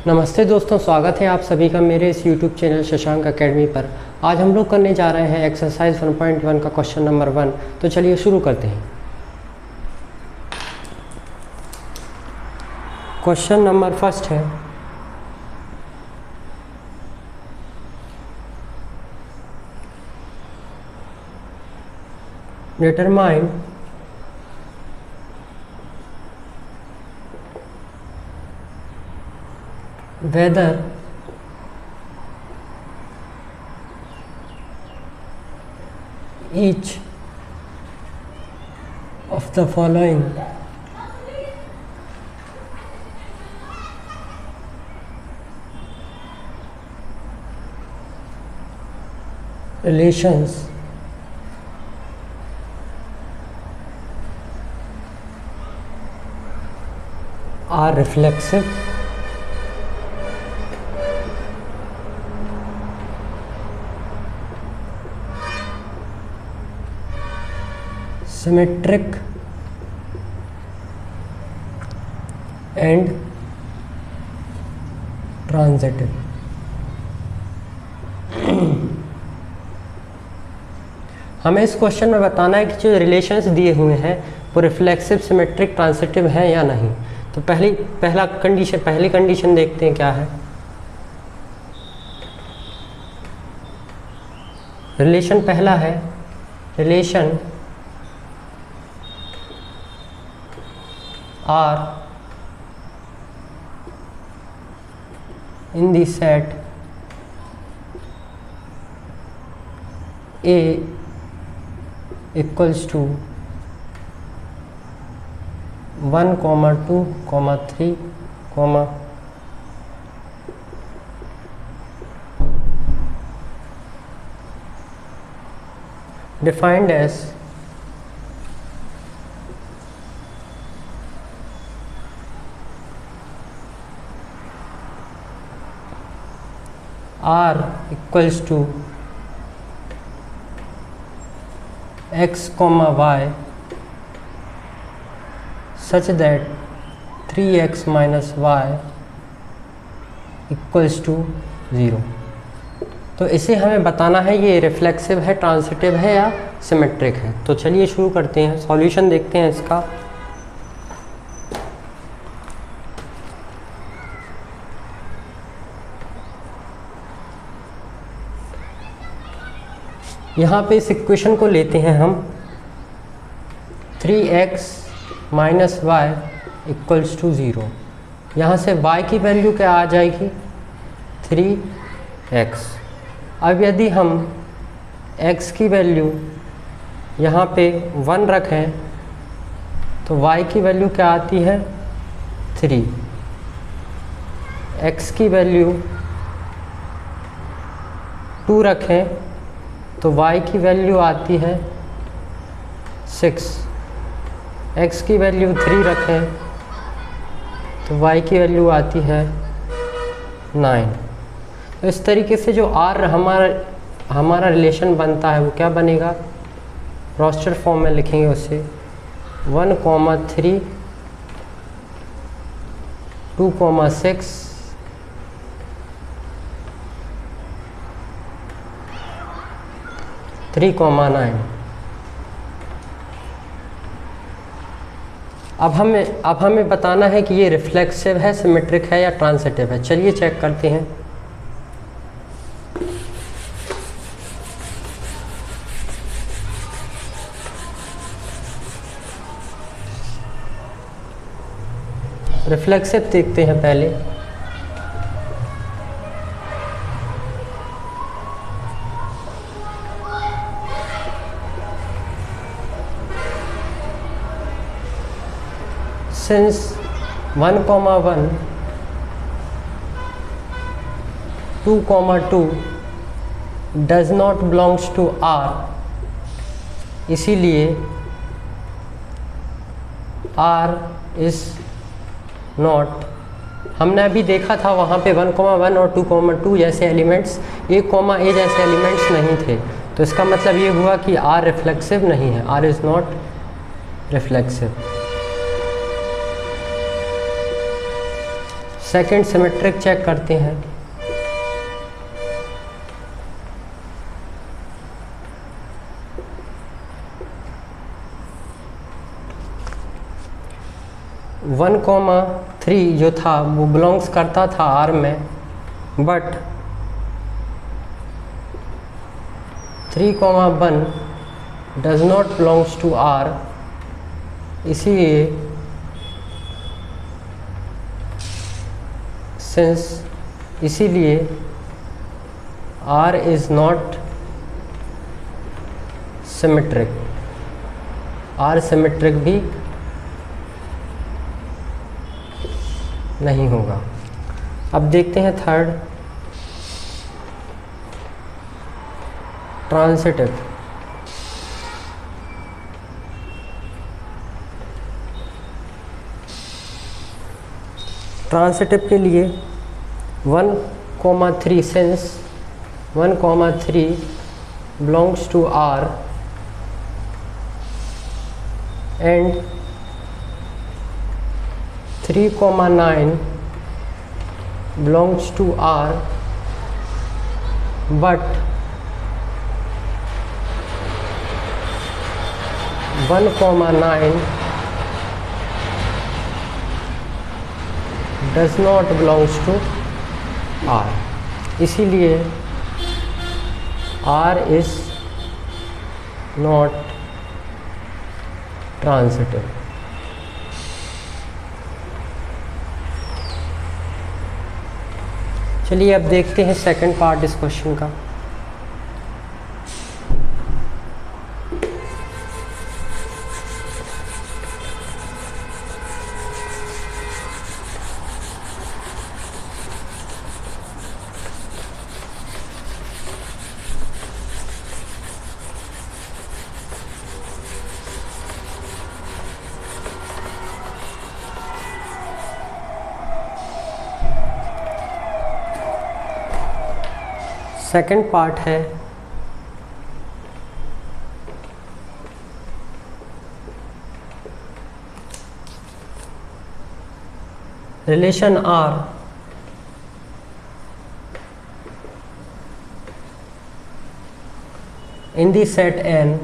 नमस्ते दोस्तों, स्वागत है आप सभी का मेरे इस YouTube चैनल शशांक एकेडमी पर। आज हम लोग करने जा रहे हैं एक्सरसाइज 1.1 का क्वेश्चन नंबर 1। तो चलिए शुरू करते हैं। क्वेश्चन नंबर फर्स्ट है, determine whether each of the following relations are reflexive symmetric and transitive। हमें इस क्वेश्चन में बताना है कि जो रिलेशंस दिए हुए हैं वो रिफ्लेक्सिव, सिमेट्रिक, ट्रांसिटिव हैं या नहीं। तो पहली कंडीशन देखते हैं क्या है। रिलेशन पहला है, relation are in the set A equals to 1, 2, 3, defined as R equals to x, y such that 3x minus y equals to 0। तो इसे हमें बताना है ये रिफ्लेक्सिव है, ट्रांसिटिव है या सिमेट्रिक है। तो चलिए शुरू करते हैं, सॉल्यूशन देखते हैं इसका। यहाँ पे इस इक्वेशन को लेते हैं हम 3x minus Y equals to 0। यहाँ से y की वैल्यू क्या आ जाएगी, 3x। अब यदि हम x की वैल्यू यहाँ पे 1 रखें तो y की वैल्यू क्या आती है, 3। x की वैल्यू 2 रखें तो y की वैल्यू आती है 6। x की वैल्यू 3 रखें तो y की वैल्यू आती है 9। तो इस तरीके से जो R हमारा रिलेशन बनता है वो क्या बनेगा, रोस्टर फॉर्म में लिखेंगे उसे 1, 3, 2, 6, 3, 9। अब हमें बताना है कि ये रिफ्लेक्सिव है, सिमेट्रिक है या ट्रांसिटिव है। चलिए चेक करते हैं। रिफ्लेक्सिव देखते हैं पहले। Since 1, 1, 2, 2 does not belongs to R, इसीलिए R is not, हमने अभी देखा था वहाँ पे 1, 1 और 2, 2 जैसे एलिमेंट्स, A, A जैसे एलिमेंट्स नहीं थे। तो इसका मतलब ये हुआ कि R रिफ्लेक्सिव नहीं है, R is not reflexive. Second symmetric check करते हैं। वन कॉमा थ्री जो था वो बिलोंग्स करता था आर में, but 3,1 does not belongs to R, इसीलिए इसीलिए R is not symmetric, R symmetric भी नहीं होगा। अब देखते हैं थर्ड, ट्रांसिटिव। ट्रांसिटिव के लिए 1,3 since 1,3 belongs to R and 3,9 belongs to R, but 1,9 does not belongs to R, इसीलिए R is not transitive। चलिए अब देखते हैं सेकंड पार्ट इस क्वेश्चन का। सेकंड पार्ट है relation R in the set N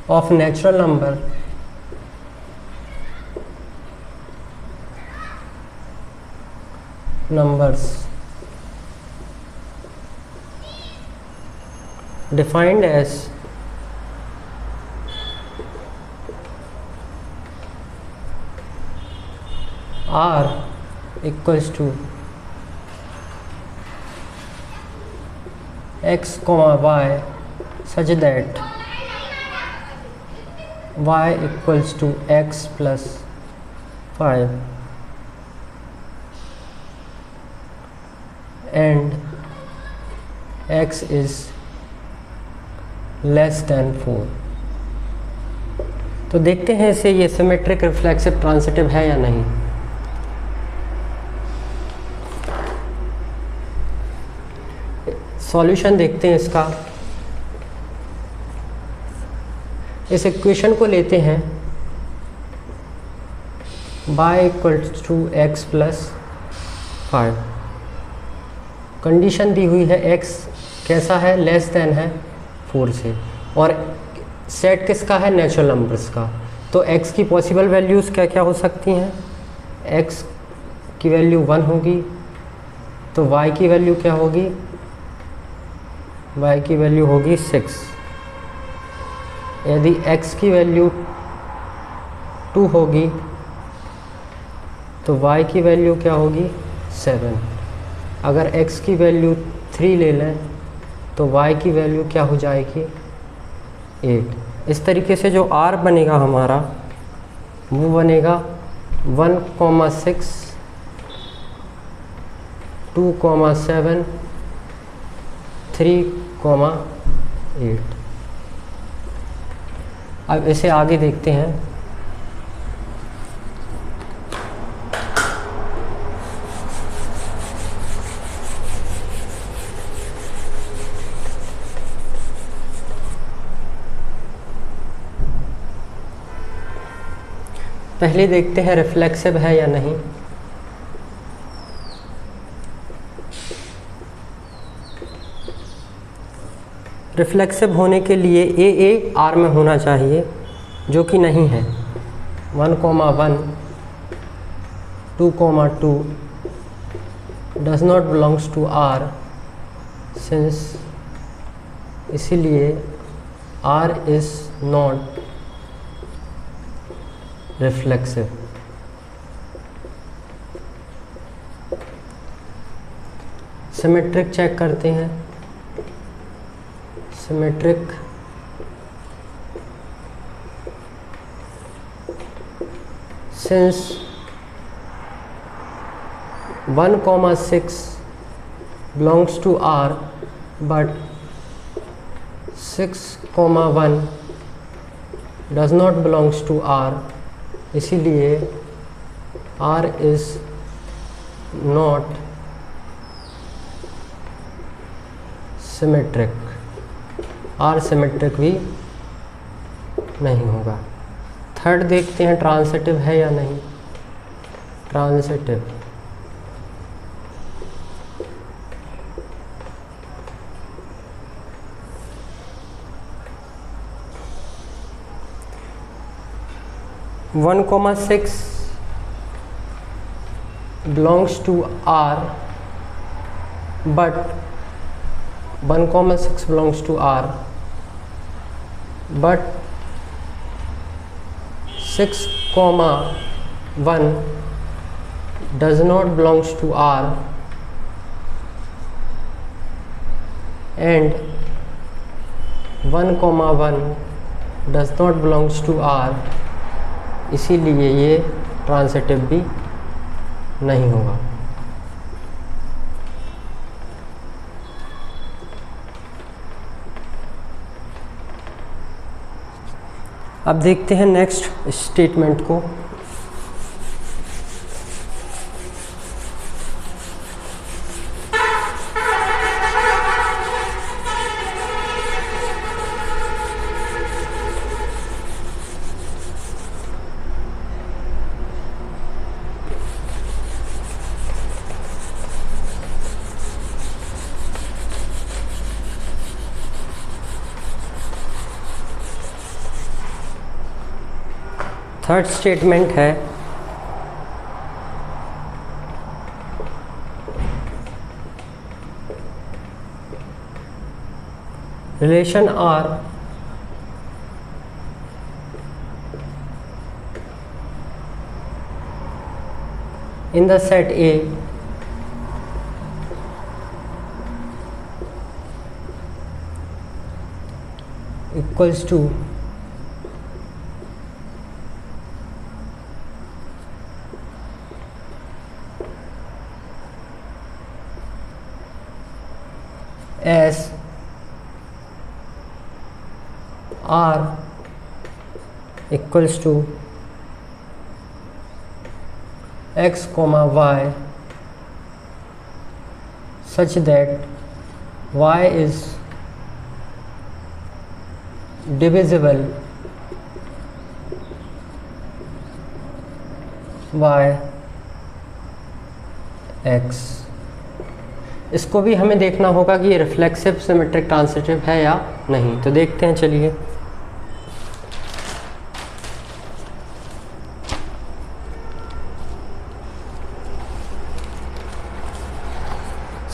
of natural numbers defined as R equals to x comma y such that y equals to x plus 5 and x is less than 4। तो देखते हैं इसे ये symmetric reflexive transitive है या नहीं। Solution देखते हैं इसका। इस इक्वेशन को लेते हैं y equals to x plus 5। Condition दी हुई है x कैसा है, लेस देन है 4 से, और सेट किसका है, नेचुरल नंबर्स का। तो x की पॉसिबल वैल्यूज़ क्या क्या हो सकती हैं, x की वैल्यू 1 होगी, तो y की वैल्यू क्या होगी, y की वैल्यू होगी 6। यदि x की वैल्यू 2 होगी तो y की वैल्यू क्या होगी 7। अगर x की वैल्यू 3 ले लें तो y की वैल्यू क्या हो जाएगी 8। इस तरीके से जो r बनेगा हमारा वो बनेगा 1,6 2,7 3,8। अब इसे आगे देखते हैं। पहले देखते हैं रिफ्लेक्सिव है या नहीं। रिफ्लेक्सिव होने के लिए ए आर में होना चाहिए, जो कि नहीं है। 1,1 2,2 does not belongs to R, since इसीलिए R is not reflexive. Symmetric check करते हैं। Symmetric since 1,6 belongs to R but 6,1 does not belongs to R, इसीलिए R is not symmetric, R symmetric भी नहीं होगा। थर्ड देखते हैं ट्रांसिटिव है या नहीं। Transitive 1,6 belongs to R, but 1,6 belongs to R, but 6,1 does not belongs to R, and 1,1 does not belongs to R, इसीलिए ये ट्रांसिटिव भी नहीं होगा। अब देखते हैं नेक्स्ट स्टेटमेंट को। थर्ड स्टेटमेंट है relation R in the set A equals to as R equals to x comma y such that y is divisible by x। इसको भी हमें देखना होगा कि ये रिफ्लेक्सिव सिमेट्रिक ट्रांसिटिव है या नहीं। तो देखते हैं, चलिए।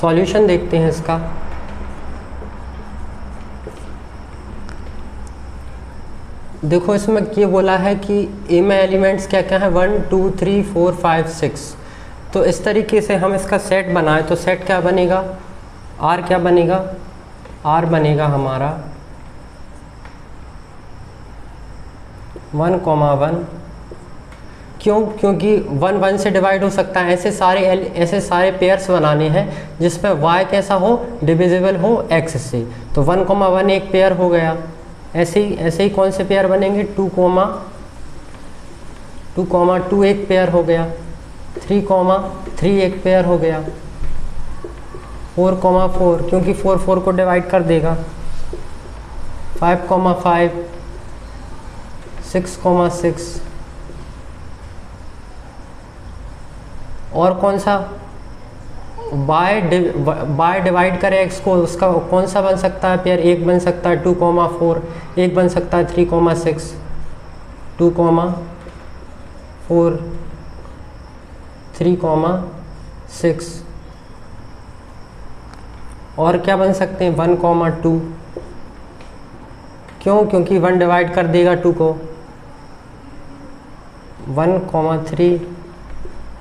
सॉल्यूशन देखते हैं इसका। देखो, इसमें ये बोला है कि ए में एलिमेंट्स क्या क्या है, 1 2 3 4 5 6। तो इस तरीके से हम इसका सेट बनाए तो सेट क्या बनेगा, आर क्या बनेगा, आर बनेगा हमारा 1,1। क्यों? क्योंकि 1 1 से डिवाइड हो सकता है। ऐसे सारे पेयर्स बनाने हैं जिसमें y कैसा हो, डिविजिबल हो x से। तो 1,1 एक पेयर हो गया। ऐसे ही कौन से पेयर बनेंगे, 2,2 एक पेयर हो गया, 3,3 एक पेयर हो गया, 4,4 क्योंकि 4 को डिवाइड कर देगा, 5,5 6,6 और कौन सा बाय डिवाइड करें एक्स को, उसका कौन सा बन सकता है पेयर? एक बन सकता है 2,4, एक बन सकता है 3,6, 2,4, 3,6, और क्या बन सकते हैं 1,2। क्यों? क्योंकि 1 डिवाइड कर देगा 2 को। 1,3,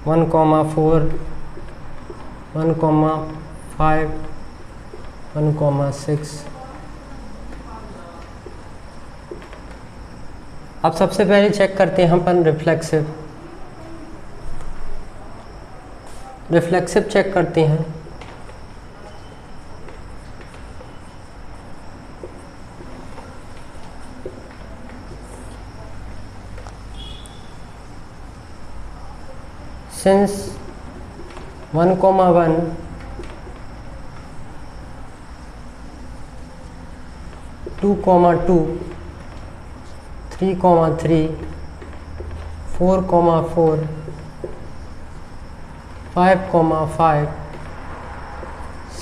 1,4, 1,5, 1,6। अब सबसे पहले चेक करते हैं हम अपन रिफ्लेक्सिव चेक करते हैं। सिंस 1,1 2,2 3,3 4,4 5,5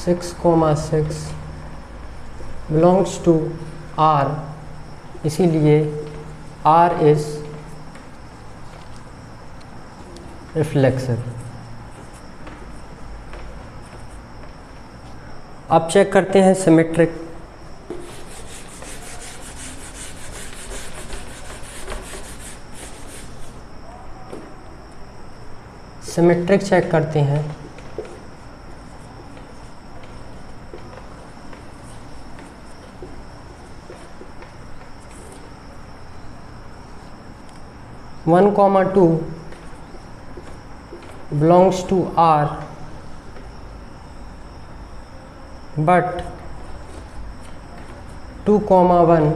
6,6 belongs to R, इसीलिए R is रिफ्लेक्सिव। अब चेक करते हैं सिमेट्रिक। सिमेट्रिक चेक करते हैं। One comma two belongs to R, but 2,1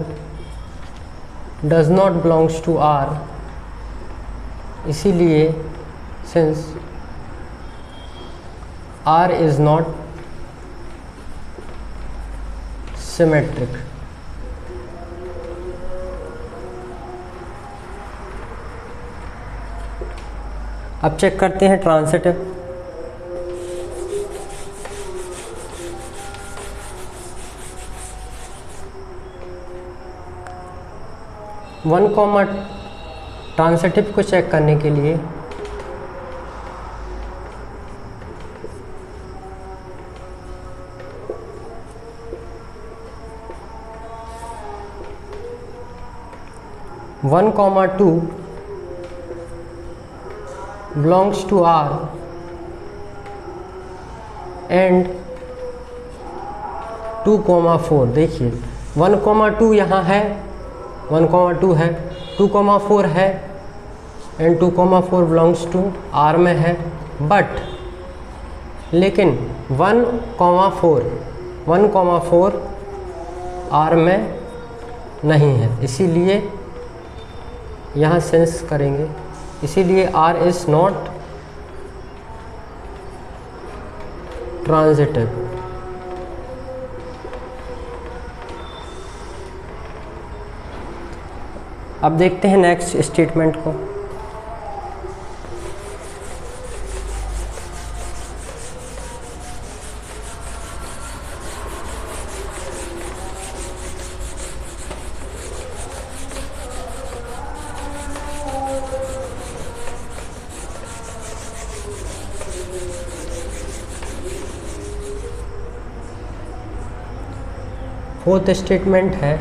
does not belongs to R, इसीलिए since R is not symmetric। अब चेक करते हैं ट्रांसिटिव। वन कॉमा ट्रांसिटिव को चेक करने के लिए one comma two belongs to R and 2,4। देखिए 1,2 यहाँ है, 1,2 है, 2,4 है एंड 2,4 belongs to R में है, बट लेकिन 1,4 R में नहीं है, इसीलिए यहाँ सेंस करेंगे, इसीलिए R is not transitive। अब देखते हैं नेक्स्ट स्टेटमेंट को। फोर्थ स्टेटमेंट है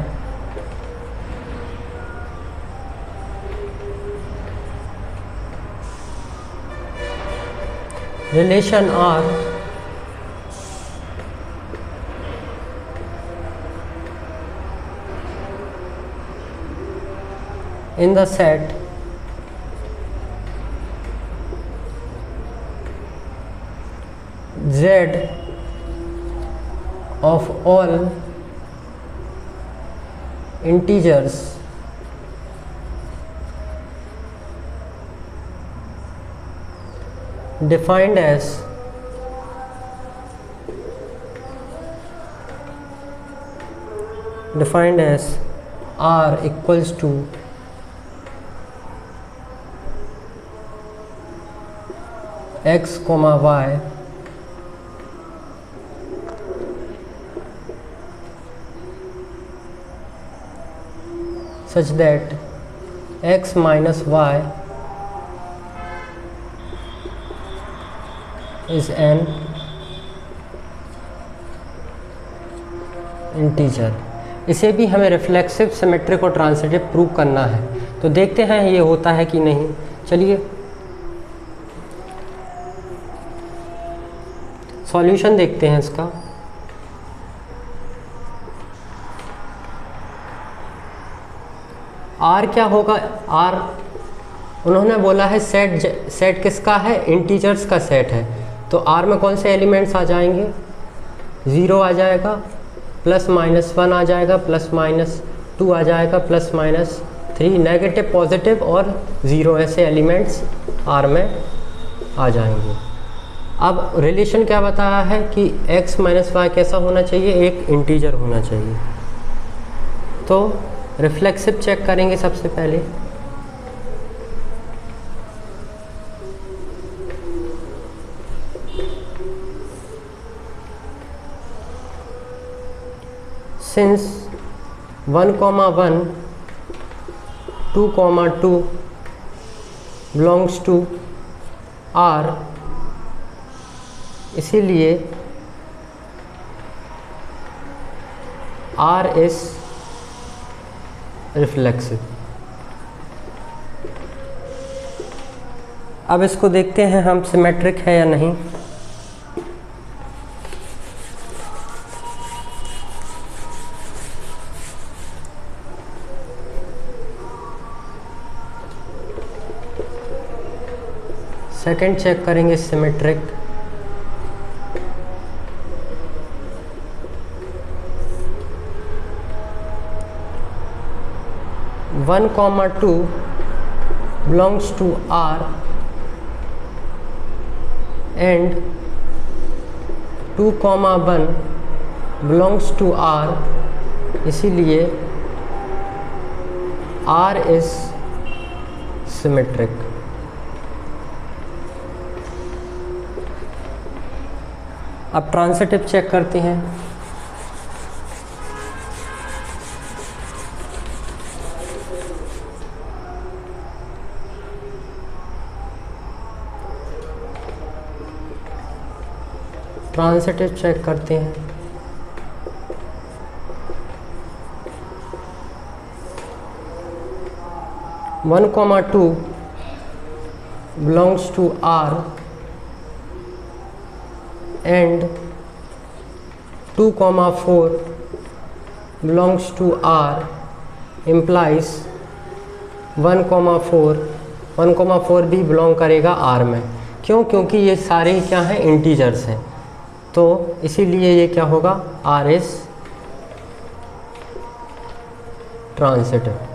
relation R in the set Z of all integers defined as R equals to x, y such that x minus y is an integer. इसे भी हमें reflexive, symmetric और transitive prove करना है। तो देखते हैं ये होता है कि नहीं। चलिए सॉल्यूशन देखते हैं इसका। आर क्या होगा? आर उन्होंने बोला है सेट किसका है? इंटीजर्स का सेट है। तो आर में कौन से एलिमेंट्स आ जाएंगे? 0 आ जाएगा, +-1 आ जाएगा, +-2 आ जाएगा, +-3, नेगेटिव, पॉजिटिव और 0 ऐसे एलिमेंट्स आर में आ जाएंगे। अब रिलेशन क्या बताया है कि x - y कैसा होना चाहिए? एक इंटीजर होना चाहिए। तो रिफ्लेक्सिव चेक करेंगे सबसे पहले। सिंस 1, 1, 2, 2 बिलोंग्स टू R, इसीलिए R इज रिफ्लेक्सिव। अब इसको देखते हैं हम सिमेट्रिक है या नहीं। सेकंड चेक करेंगे symmetric. One, 2 belongs to R and 2, 1 belongs to R, इसीलिए R is symmetric। अब ट्रांसिटिव चेक करते हैं। ट्रांसिटिव चेक करते हैं। One, 2 belongs to R and 2, 4 belongs to R implies 1, 4 भी बिलोंग करेगा R में। क्यों? क्योंकि ये सारे क्या हैं? इंटीजर्स हैं। तो इसीलिए ये क्या होगा? R is transitive.